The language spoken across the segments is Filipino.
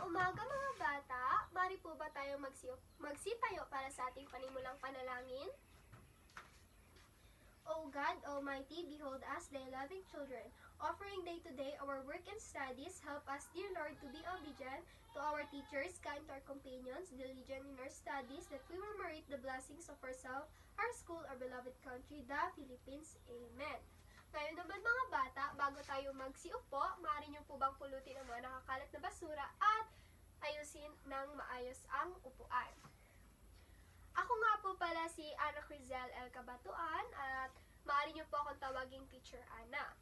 umaga mga bata, mari po ba tayong magsitayo para sa ating panimulang panalangin? O God Almighty, behold us, thy loving children, offering day to day our work and studies. Help us, dear Lord, to be obedient to our teachers, kind to our companions, diligent in our studies, that we will merit the blessings of ourselves, our school, our beloved country, the Philippines. Amen. Ngayon naman mga bata, bago tayo magsiupo, maaari niyo po bang pulutin ang mga nakakalat na basura at ayusin ng maayos ang upuan. Ako nga po pala si Ana Crizel L. Cabatuan at maaari niyo po akong tawaging Teacher Ana.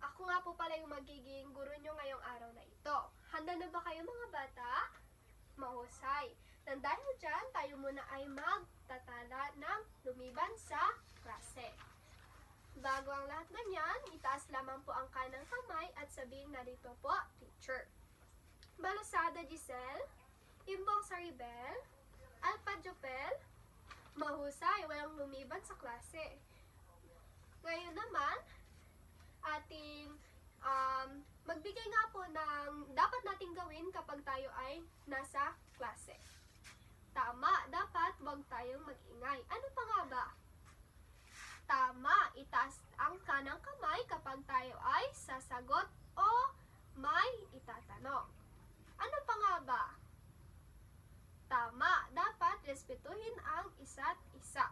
Ako nga po pala yung magiging guro niyo ngayong araw na ito. Handa na ba kayo mga bata? Mahusay. Nang dahil dyan, tayo muna ay magtatala ng lumiban sa klase. Bago ang lahat ganyan, itaas lamang po ang kanang kamay at sabihin narito po, Teacher. Balusada Giselle, Imbong Saribel, Alpa Jopel, mahusay, walang lumiban sa klase. Ngayon naman, ating magbigay nga po ng dapat nating gawin kapag tayo ay nasa klase. Tama, dapat wag tayong mag-ingay. Ano pa nga ba? Tama, itaas ang kanang kamay kapag tayo ay sasagot o may itatanong. Ano pa nga ba? Tama, dapat respetuhin ang isa't isa.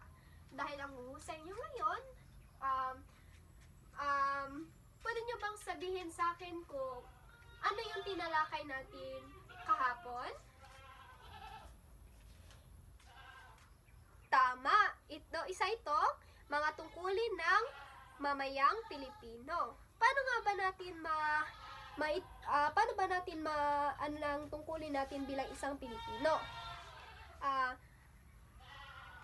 Dahil ang huhusay nyo ngayon, pwede nyo bang sabihin sa akin kung ano yung tinalakay natin kahapon? Tama, isa ito, mga tungkulin ng mamayang Pilipino. Paano nga ba natin ang tungkulin natin bilang isang Pilipino?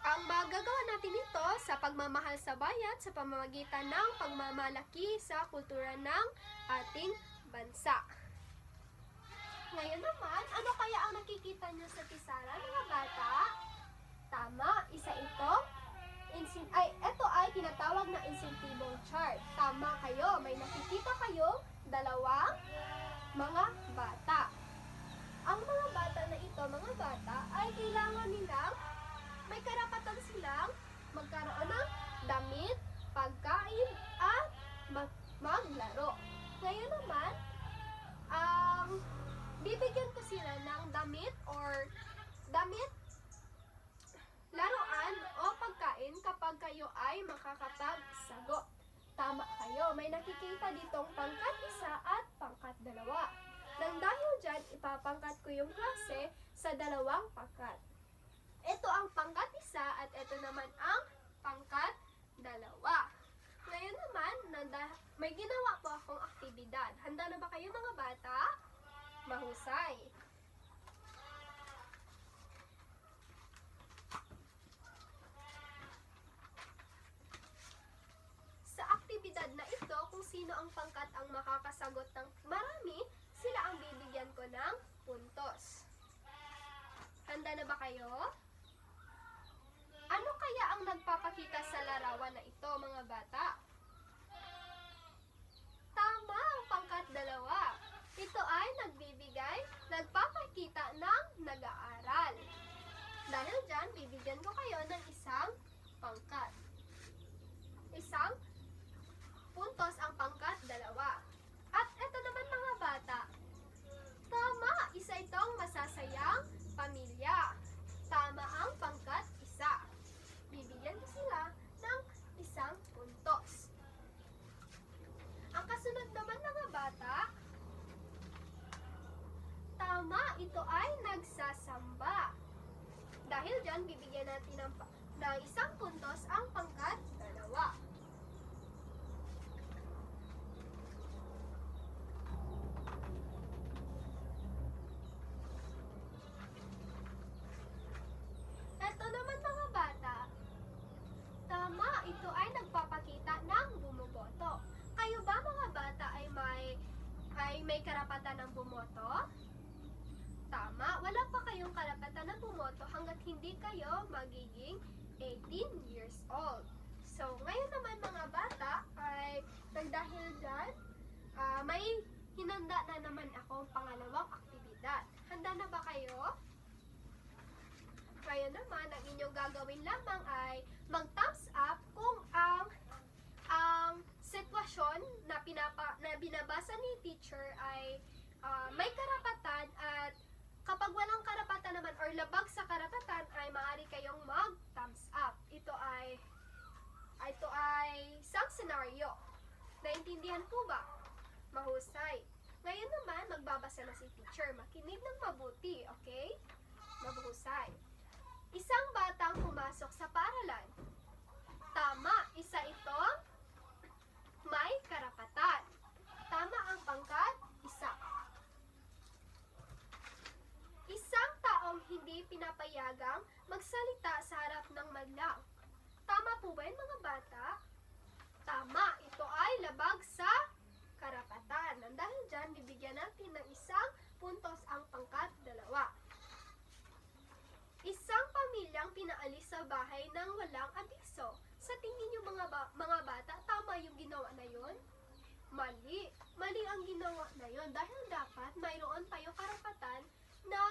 Ang magagawa natin ito sa pagmamahal sa bayan sa pamamagitan ng pagmamalaki sa kultura ng ating bansa. Ngayon naman, ano kaya ang nakikita nyo sa pisaran mga bata? Tama, isa ito. Ito ay tinatawag na insentibong chart. Tama kayo, may nakikita kayong dalawang mga bata. Ang mga bata na ito, mga bata, ay kailangan nilang, may karapatan silang magkaroon ng damit, pagkain, at maglaro. Ngayon naman, bibigyan ko sila ng damit, laruan o pagkain kapag kayo ay makakapagsagot. Tama kayo, may nakikita ditong pangkat 1 at pangkat 2. Nang dahil dyan, ipapangkat ko yung klase sa 2 pangkat. Ito ang pangkat 1 at ito naman ang pangkat 2. Ngayon naman, may ginawa po akong aktibidad. Handa na ba kayo mga bata? Mahusay. Na ito, kung sino ang pangkat ang makakasagot ng marami, sila ang bibigyan ko ng puntos. Handa na ba kayo? Ano kaya ang nagpapakita sa larawan na ito, mga bata? Tama, ang pangkat 2. Ito ay nagpapakita ng nag-aaral. Dahil dyan, bibigyan ko kayo ng isang pangkat. Isang puntos ang pangkat 2. At ito naman mga bata. Tama, isa itong masasayang pamilya. Tama ang pangkat 1. Bibigyan ko sila ng isang puntos. Ang kasunod naman mga bata. Tama, ito ay nagsasamba. Dahil dyan, bibigyan natin ng isang puntos ang pangkat 2. Ito ay nagpapakita ng bumoboto. Kayo ba mga bata ay may karapatan ng bumoto? Tama, wala pa kayong karapatan ng bumoto hanggat hindi kayo magiging 18 years old. So, ngayon naman mga bata ay nagdahil dyan, may hinanda na naman akong pangalawang aktibidad. Handa na ba kayo? Ngayon naman, ang inyong gagawin lamang ay mag-thumbs up kung ang sitwasyon na binabasa ni teacher ay may karapatan, at kapag walang karapatan naman or labag sa karapatan ay maaari kayong mag-thumbs up. Ito ay isang senaryo. Naintindihan po ba? Mahusay. Ngayon naman, magbabasa na si teacher. Makinig ng mabuti, okay? Mahusay. Isang batang pumasok sa paaralan. Tama, isa itong may karapatan. Tama ang pangkat, isa. Isang taong hindi pinapayagang magsalita sa harap ng madlang. Tama po ba yun, mga bata? Tama, ito ay labag sa karapatan. Nang dahil dyan, bibigyan natin ng isang puntos ang pangkat, 2. Isang pamilyang pinaalis sa bahay ng walang abiso. Sa tingin niyo mga bata, tama yung ginawa na yon? Mali. Mali ang ginawa na yon dahil dapat mayroon tayong karapatan na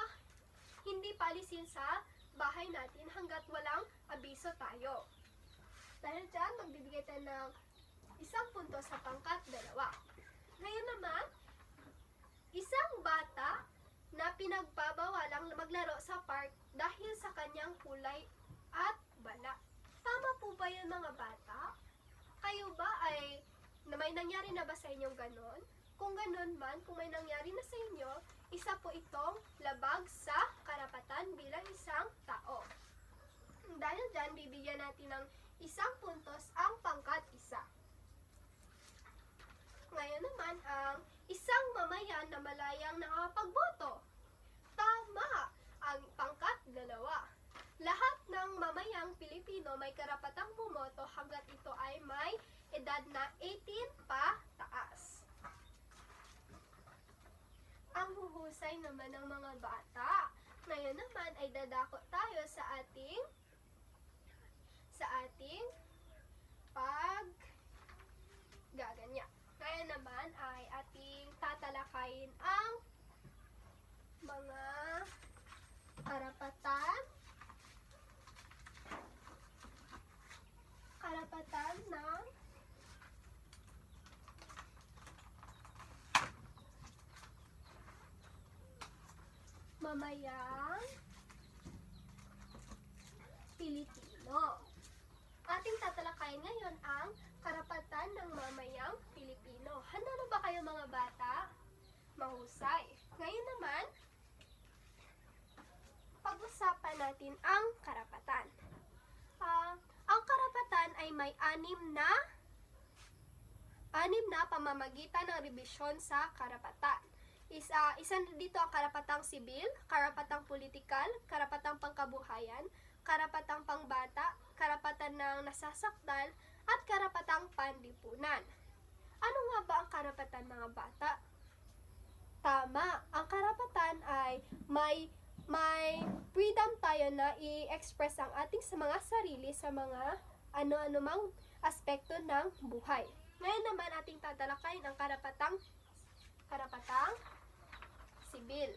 hindi paalisin sa bahay natin hanggat walang abiso tayo. Dahil dyan, magbibigay tayo ng isang puntos sa pangkat, 2. Ngayon naman, isang bata na pinagbabawalang maglaro sa park dahil sa kanyang kulay at bala. Tama po ba yun, mga bata? Kayo ba ay may nangyari na ba sa inyong ganon? Kung ganon man, kung may nangyari na sa inyo, isa po itong labag sa karapatan bilang isang tao. Dahil dyan, bibigyan natin ng isang puntos ang pangkat, 1. Ngayon naman, ang isang mamayan na malayang nakapagboto. Tama! Ang pangkat, 2. Lahat ng mamayang Pilipino may karapatang bumoto hanggat ito ay may edad na 18 pa taas. Ang huhusay naman ng mga bata. Ngayon naman ay dadako tayo sa ating paggaganya. Ngayon naman ay ating tatalakayin ang mga karapatan ng mamayang Pilipino. Ating tatalakayin ngayon ang karapatan ng mamayang Pilipino. Handa na ba kayo, mga bata? Mahusay. Ngayon naman, pag-usapan natin ang karapatan. Ang karapatan ay may 6 na pamamagitan ng rebisyon sa karapatan. Isa dito ang karapatang sibil, karapatang politikal, karapatang pangkabuhayan, karapatang pangbata, karapatan ng nasasaktan, at karapatang panlipunan. Ano nga ba ang karapatan, mga bata? Tama, ang karapatan ay may freedom tayo na i-express ang ating sa mga sarili sa mga ano-ano mang aspekto ng buhay. Ngayon naman ating tatalakayin ang karapatang sibil.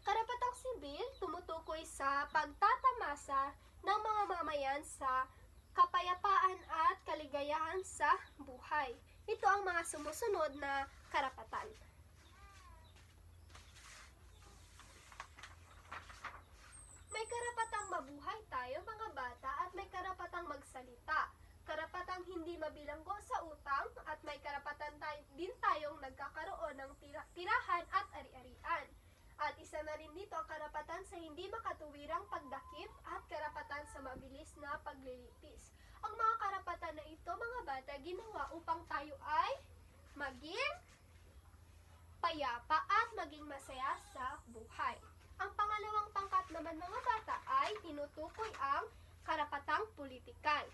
Karapatang sibil tumutukoy sa pagtatamasa ng mga mamayan sa kapayapaan at kaligayahan sa buhay. Ito ang mga sumusunod na karapatan. May karapatang mabuhay tayo, mga bata, at may karapatang magsalita. Karapatang hindi mabilanggo sa utang, at may karapatan din tayong nagkakaroon ng tirahan at ari-arian. At isa na rin dito ang karapatan sa hindi makatuwirang pagdakip at karapatan sa mabilis na paglilitis. Ang mga karapatan na ito, mga bata, ginawa upang tayo ay maging payapa at maging masaya sa buhay. Ang pangalawang pangkat naman, mga bata, ay tinutukoy ang karapatang politikal.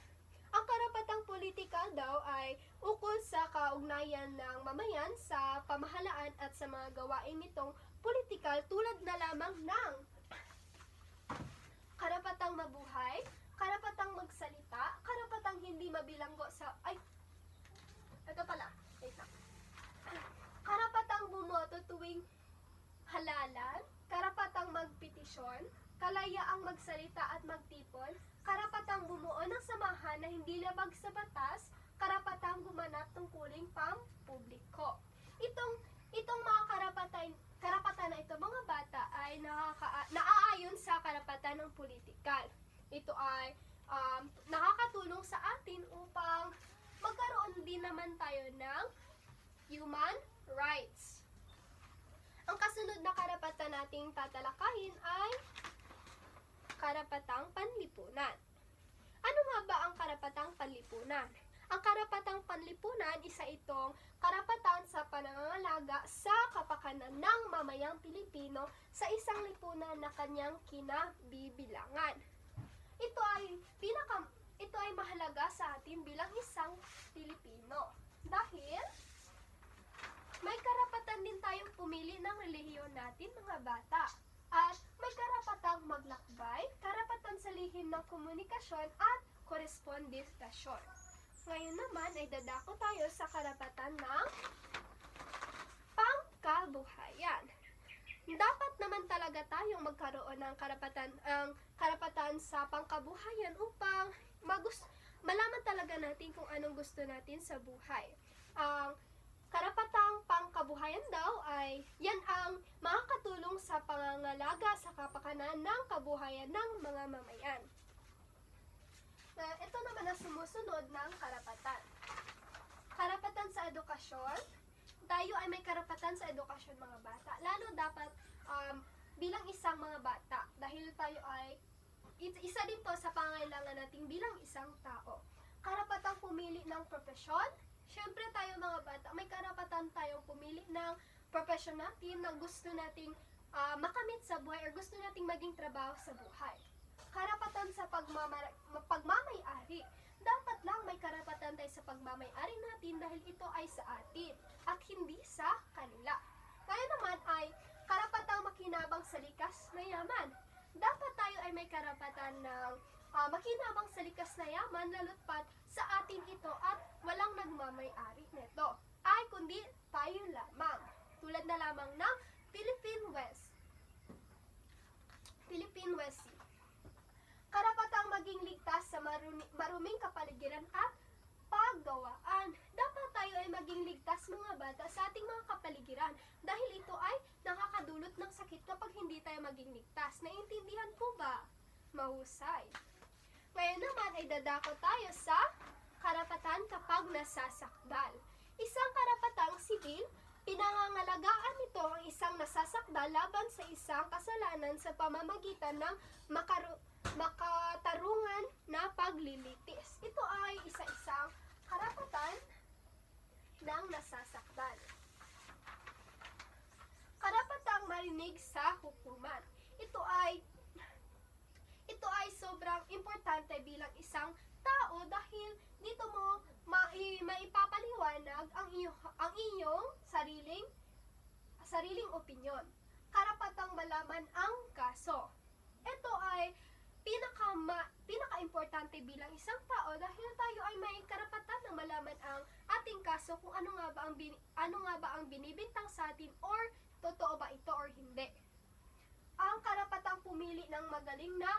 Ang karapatang politikal daw ay ukol sa kaugnayan ng mamayan sa pamahalaan at sa mga gawain nitong politikal tulad na lamang ng karapatang mabuhay, karapatang magsalita, karapatang hindi mabilanggo sa... karapatang bumoto tuwing halalan, karapatang magpetisyon, kalayaang magsalita at magtipon, karapatang bumuo ng samahan na hindi labag sa batas, karapatang gumanap tungkuling pampubliko. Itong mga karapatan na ito mga bata ay naaayon sa karapatan ng politikal. Ito ay nakakatulong sa atin upang magkaroon din naman tayo ng human rights. Ang kasunod na karapatan nating tatalakayin ay karapatang panlipunan. Ano nga ba ang karapatang panlipunan? Ang karapatang panlipunan, isa itong karapatan sa panangangalaga sa kapakanan ng mamayang Pilipino sa isang lipunan na kanyang kinabibilangan. Ito ay mahalaga sa atin bilang isang Pilipino dahil may karapatan din tayong pumili ng relihiyon natin mga bata. At may karapatang maglakbay, karapatan sa lihim ng komunikasyon at korespondensasyon. Ngayon naman ay dadako tayo sa karapatan ng pangkabuhayan. Dapat naman talaga tayong magkaroon ng karapatan sa pangkabuhayan upang malaman talaga natin kung anong gusto natin sa buhay. Ang karapatang pangkabuhayan daw ay yan ang makakatulong sa pangangalaga sa kapakanan ng kabuhayan ng mga mamayan. Ito naman ang sumusunod ng karapatan. Karapatan sa edukasyon. Tayo ay may karapatan sa edukasyon mga bata. Lalo dapat bilang isang mga bata dahil tayo ay isa din to sa pangailangan natin bilang isang tao. Karapatang pumili ng propesyon. Siyempre tayo mga bata, may karapatan tayong pumili ng profession natin na gusto nating makamit sa buhay or gusto nating maging trabaho sa buhay. Karapatan sa pagmamay-ari. Dapat lang may karapatan tayo sa pagmamay-ari natin dahil ito ay sa atin at hindi sa kanila. Kaya naman ay karapatang makinabang sa likas na yaman. Dapat tayo ay may karapatan ng makinabang sa likas na yaman lalo't pat sa atin ito at walang nagmamay-ari nito ay kundi tayo lamang. Tulad na lamang ng Philippine West Sea. Karapatang maging ligtas sa maruming kapaligiran at paggawaan. Dapat tayo ay maging ligtas mga bata sa ating mga kapaligiran dahil ito ay nakakadulot ng sakit kapag hindi tayo maging ligtas. Naiintindihan po ba? Mahusay. Ngayon naman ay dadako tayo sa karapatan kapag nasasakdal. Isang karapatang sibil, pinangangalagaan nito ang isang nasasakdal laban sa isang kasalanan sa pamamagitan ng makatarungan na paglilitis. Ito ay isa-isang karapatan ng nasasakdal. Karapatang marinig sa hukuman. Ito ay sobrang importante bilang isang tao dahil dito mo maipapaliwanag ang iyong sariling opinyon. Karapatang malaman ang kaso. Ito ay pinaka-importante bilang isang tao dahil tayo ay may karapatan na malaman ang ating kaso kung ano nga ba ang binibintang sa atin or totoo ba ito or hindi. Ang karapatang pumili ng magaling na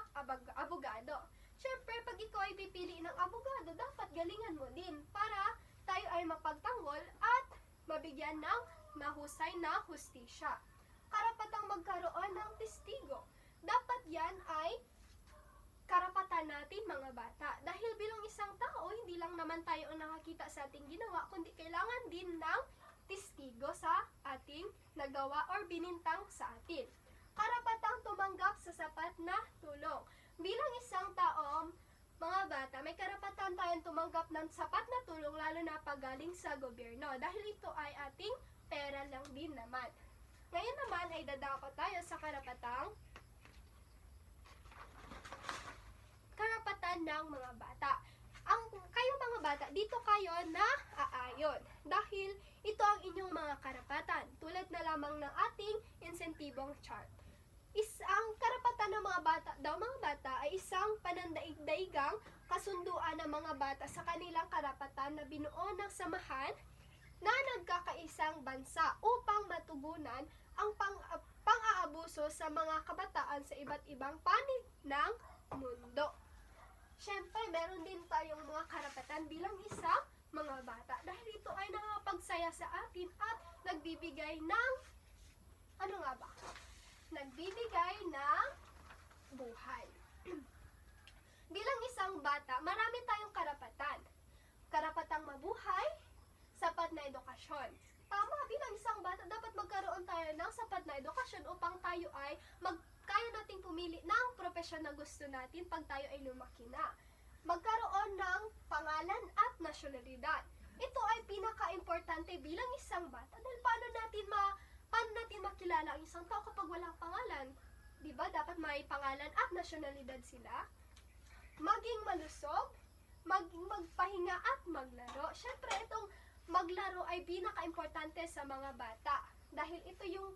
abogado. Siyempre, pag ikaw ay pipili ng abogado, dapat galingan mo din para tayo ay mapagtanggol at mabigyan ng mahusay na hustisya. Karapatang magkaroon ng testigo. Dapat yan ay karapatan natin mga bata. Dahil bilang isang tao, hindi lang naman tayo ang nakakita sa ating ginawa, kundi kailangan din ng testigo sa ating nagawa or binintang sa atin. Karapatang tumanggap sa sapat na tulong. Bilang isang tao, mga bata, may karapatan tayong tumanggap ng sapat na tulong lalo na pagaling sa gobyerno dahil ito ay ating pera lang din naman. Ngayon naman ay dadako tayo sa karapatan ng mga bata. Kayo mga bata, dito kayo na aayon dahil ito ang inyong mga karapatan tulad na lamang ng ating insentibong chart. Ang karapatan ng mga bata ay isang panandaigdaigang kasunduan ng mga bata sa kanilang karapatan na binuo ng samahan na nagkakaisang bansa upang matugunan ang pang-aabuso sa mga kabataan sa iba't ibang panig ng mundo. Siyempre, meron din tayong mga karapatan bilang isang mga bata dahil ito ay nakakapagsaya sa atin at nagbibigay ng nagbibigay ng buhay. Bilang isang bata, marami tayong karapatan. Karapatang mabuhay, sapat na edukasyon. Tama, bilang isang bata, dapat magkaroon tayo ng sapat na edukasyon upang tayo ay kaya nating pumili ng profesyon na gusto natin pag tayo ay lumaki na. Magkaroon ng pangalan at nasyonalidad. Ito ay pinaka-importante bilang isang bata dahil paano natin makilala ang isang tao kapag walang pangalan? Diba? Dapat may pangalan at nasyonalidad sila. Maging malusog, magpahinga at maglaro. Siyempre, itong maglaro ay pinaka-importante sa mga bata dahil ito yung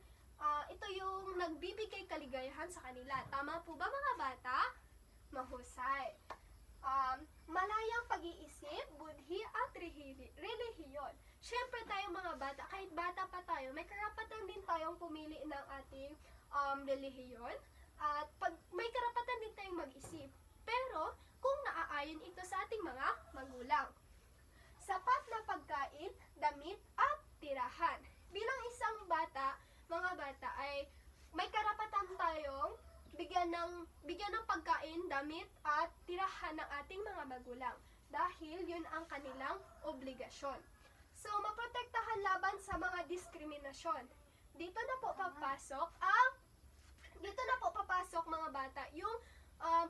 nagbibigay kaligayahan sa kanila. Tama po ba mga bata? Mahusay. Malayang pag-iisip, budhi at relihiyon. Siyempre tayong mga bata, kahit bata pa tayo, may karapatan din tayong pumili ng ating relihiyon at may karapatan din tayong mag-isip. Pero kung naaayon ito sa ating mga magulang. Sapat na pagkain, damit at tirahan. Bilang isang bata, mga bata ay may karapatan tayong bigyan ng pagkain, damit at tirahan ng ating mga magulang dahil yun ang kanilang obligasyon. So, maprotektahan laban sa mga diskriminasyon. Dito na po papasok mga bata yung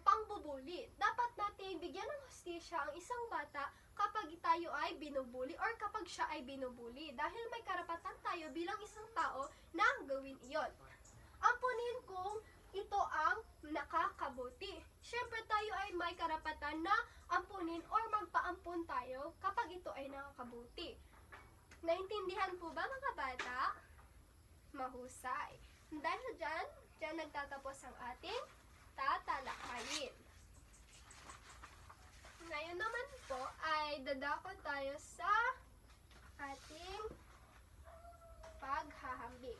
pangbubuli. Dapat natin bigyan ng hustisya ang isang bata kapag tayo ay binubuli or kapag siya ay binubuli dahil may karapatan tayo bilang isang tao na gawin iyon. Ampunin kung ito ang nakakabuti. Siyempre tayo ay may karapatan na ampunin or magpaampun tayo kapag ito ay nakakabuti. Naintindihan po ba mga bata? Mahusay. Dahil dyan nagtatapos ang ating tatalakayin. Ngayon naman po ay dadako tayo sa ating paghahambing.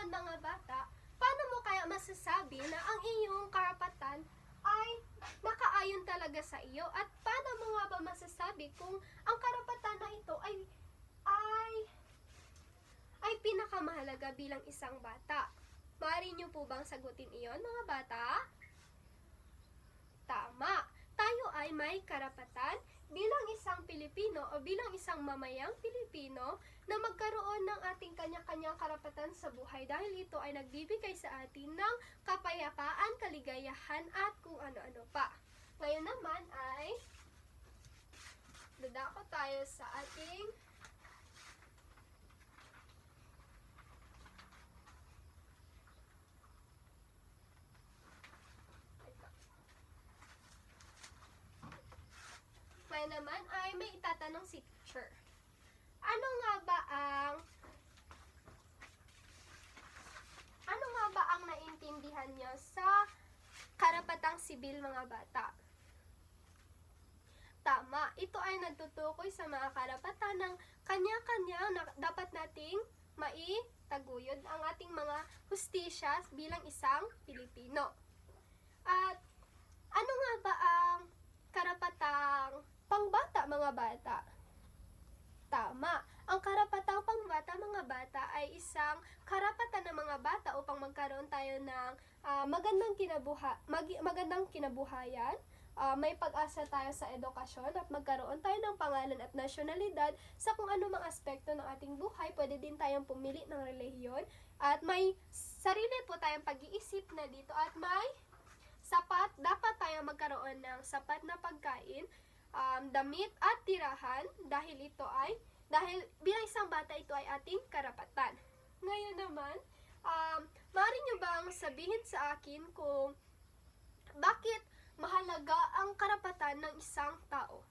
Mga bata, paano mo kaya masasabi na ang iyong karapatan ay nakaayon talaga sa iyo? At paano mo nga ba masasabi kung ang karapatan na ito ay pinakamahalaga bilang isang bata? Maaari niyo po bang sagutin iyon, mga bata? Tama. Tayo ay may karapatan bilang isang Pilipino o bilang isang mamayang Pilipino na magkaroon ng ating kanya-kanyang karapatan sa buhay dahil ito ay nagbibigay sa atin ng kapayapaan, kaligayahan at kung ano-ano pa. Ngayon naman ay dadako tayo sa ating naman ay may itatanong si teacher. Ano nga ba ang naintindihan niyo sa karapatang sibil mga bata? Tama, ito ay nagtutukoy sa mga karapatan ng kanya-kanya na dapat nating maitaguyod ang ating mga hustisya bilang isang Pilipino. At ano nga ba ang karapatang pangbata mga bata? Tama. Ang karapatang pangbata mga bata ay isang karapatan ng mga bata upang magkaroon tayo ng magandang kinabuhayan, may pag-asa tayo sa edukasyon at magkaroon tayo ng pangalan at nasyonalidad sa kung anumang aspekto ng ating buhay. Pwede din tayong pumili ng relihiyon at may sarili po tayong pag-iisip na dito at dapat tayo magkaroon ng sapat na pagkain, damit at tirahan dahil bilang isang bata ito ay ating karapatan. Ngayon naman, maaari nyo bang sabihin sa akin kung bakit Mahalaga ang karapatan ng isang tao.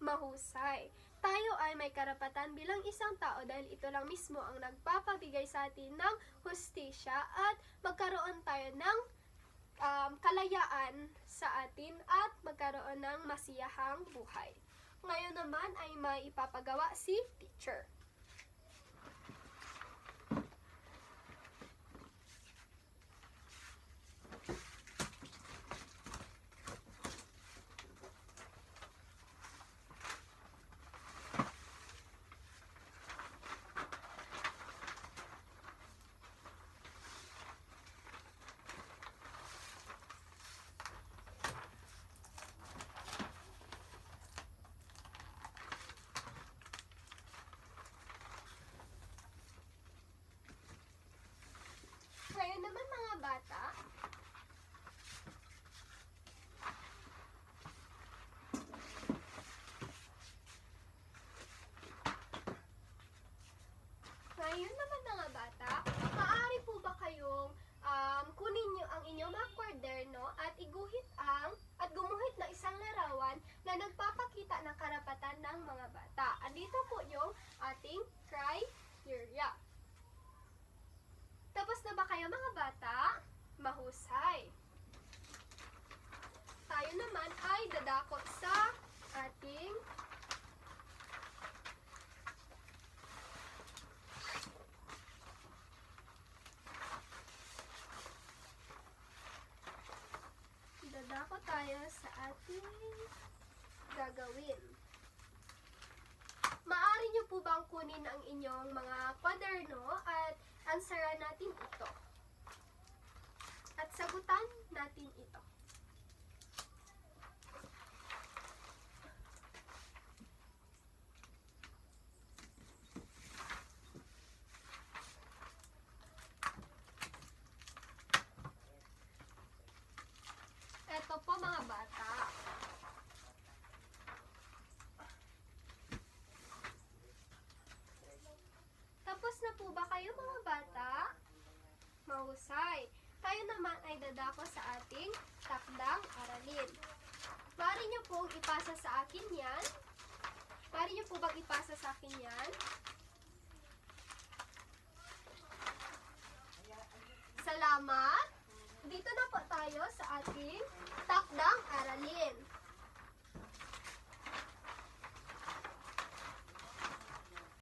Mahusay. Tayo ay may karapatan bilang isang tao dahil ito lang mismo ang nagpapabigay sa atin ng hustisya at magkaroon tayo ng kalayaan sa atin at magkaroon ng masiyahang buhay. Ngayon naman ay may ipapagawa si teacher. Ngayon naman mga bata, maaari po ba kayong kunin nyo ang inyong mga kwaderno at gumuhit ng isang larawan na nagpapakita ng karapatan ng mga bata. Andito po yung ating criteria. Tapos na ba kayo mga bata? Mahusay. Tayo naman ay dadako sa ating gagawin. Maaari nyo po bang kunin ang inyong mga kwaderno at answeran natin ito? At sagutan natin ito. Ito po mga bata. Tapos na po ba kayo mga bata? Mahusay. Tayo naman ay dadako sa ating takdang aralin. Maaari niyo pong ipasa sa akin yan. Maaari niyo po bang ipasa sa akin yan?